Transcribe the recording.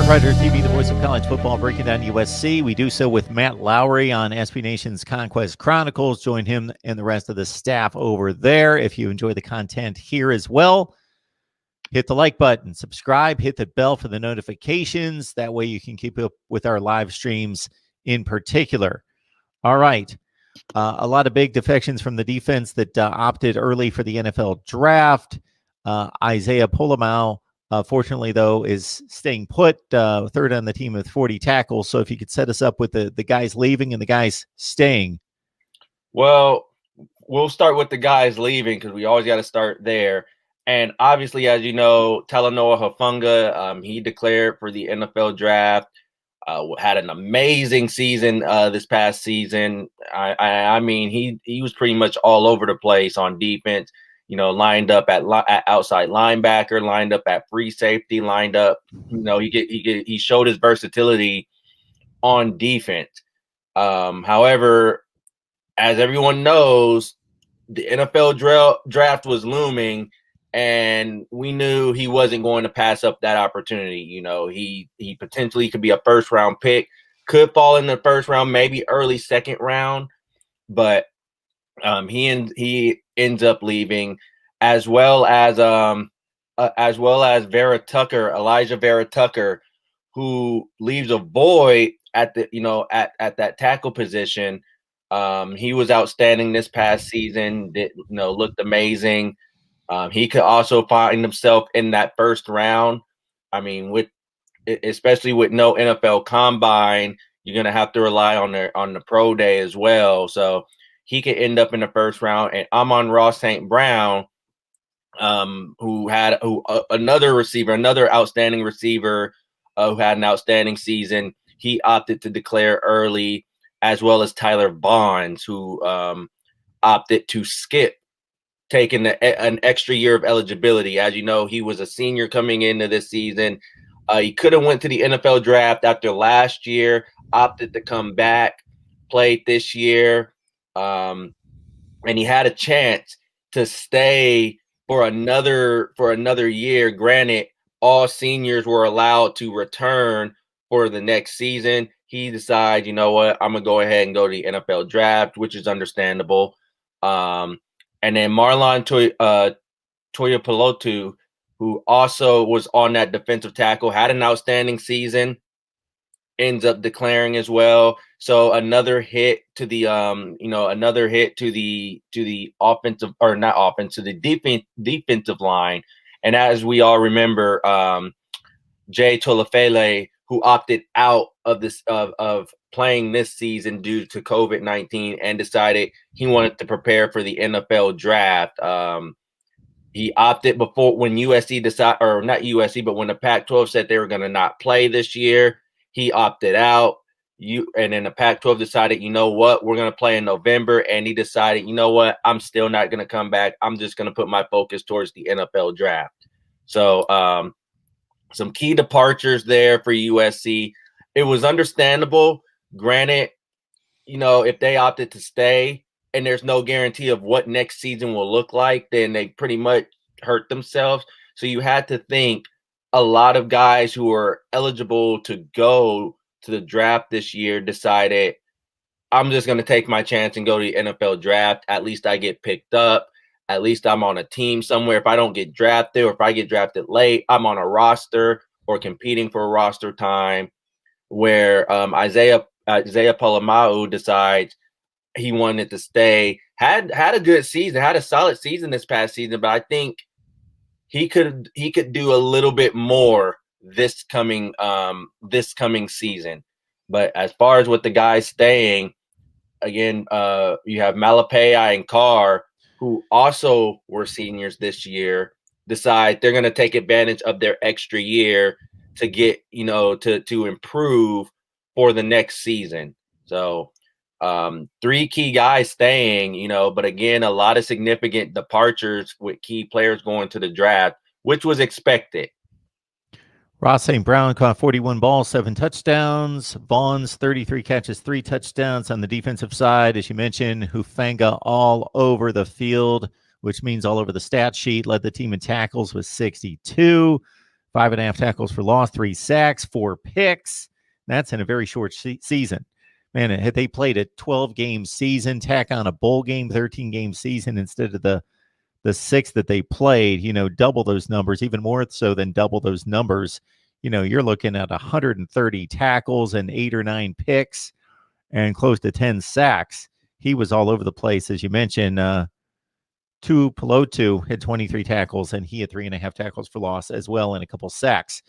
MarkRogersTV, the voice of college football, breaking down USC. We do so with Matt Lowry on SB Nation's Conquest Chronicles. Join him and the rest of the staff over there. If you enjoy the content here as well, hit the like button, subscribe, hit the bell for the notifications. That way you can keep up with our live streams in particular. All right. A lot of big defections from the defense that opted early for the NFL draft. Isaiah Polamau, fortunately, though, is staying put, third on the team with 40 tackles. So if you could set us up with the guys leaving and the guys staying. Well, we'll start with the guys leaving because we always got to start there. And obviously, as you know, Talanoa Hufanga, he declared for the NFL draft. Had an amazing season this past season. I mean, he was pretty much all over the place on defense. You know, lined up at outside linebacker, lined up at free safety, lined up. You know, he showed his versatility on defense. However, as everyone knows, the NFL draft was looming. And we knew he wasn't going to pass up that opportunity. You know, he potentially could be a first-round pick, could fall in the first round, maybe early second round, but he ends up leaving, as well as Elijah Vera Tucker, who leaves a void at that tackle position. He was outstanding this past season. Looked amazing. He could also find himself in that first round. I mean, especially with no NFL combine, you're gonna have to rely on the pro day as well. So he could end up in the first round. And Amon-Ra St. Brown, another outstanding receiver, who had an outstanding season. He opted to declare early, as well as Tyler Bonds, who opted to skip, taking an extra year of eligibility. As you know, he was a senior coming into this season. He could have went to the NFL draft after last year, opted to come back, played this year, and he had a chance to stay for another year. Granted, all seniors were allowed to return for the next season. He decided, you know what, I'm gonna go ahead and go to the NFL draft, which is understandable. And then Marlon Tuipulotu, who also was on that defensive tackle, had an outstanding season, ends up declaring as well. So another hit to the offensive, or not offense, to the defensive line. And as we all remember, Jay Tolafele, who opted out of this of playing this season due to COVID-19 and decided he wanted to prepare for the NFL draft. He opted before when USC decided, or not USC, but when the Pac-12 said they were going to not play this year, he opted out. And then the Pac-12 decided, you know what, we're going to play in November. And he decided, you know what, I'm still not going to come back. I'm just going to put my focus towards the NFL draft. So some key departures there for USC. It was understandable. Granted, if they opted to stay and there's no guarantee of what next season will look like, then they pretty much hurt themselves. So you had to think a lot of guys who were eligible to go to the draft this year decided, I'm just going to take my chance and go to the NFL draft. At least I get picked up. At least I'm on a team somewhere. If I don't get drafted, or if I get drafted late, I'm on a roster or competing for a roster time. Where Isaiah Polamau decides he wanted to stay, had a good season, had a solid season this past season, but I think he could do a little bit more this coming season. But as far as with the guys staying, again, you have Malapei and Carr, who also were seniors this year, decide they're going to take advantage of their extra year to get, to improve for the next season. So three key guys staying, but again, a lot of significant departures with key players going to the draft, which was expected. Ross St. Brown caught 41 balls, 7 touchdowns. Vaughn's 33 catches, 3 touchdowns. On the defensive side, as you mentioned, Hufanga all over the field, which means all over the stat sheet, led the team in tackles with 62. 5.5 tackles for loss, 3 sacks, 4 picks. That's in a very short season. Man, had they played a 12-game season, tack on a bowl game, 13-game season instead of the 6 that they played, double those numbers, even more so than double those numbers. You're looking at 130 tackles and 8 or 9 picks and close to 10 sacks. He was all over the place, as you mentioned. Pelotu had 23 tackles, and he had 3.5 tackles for loss as well and a couple sacks.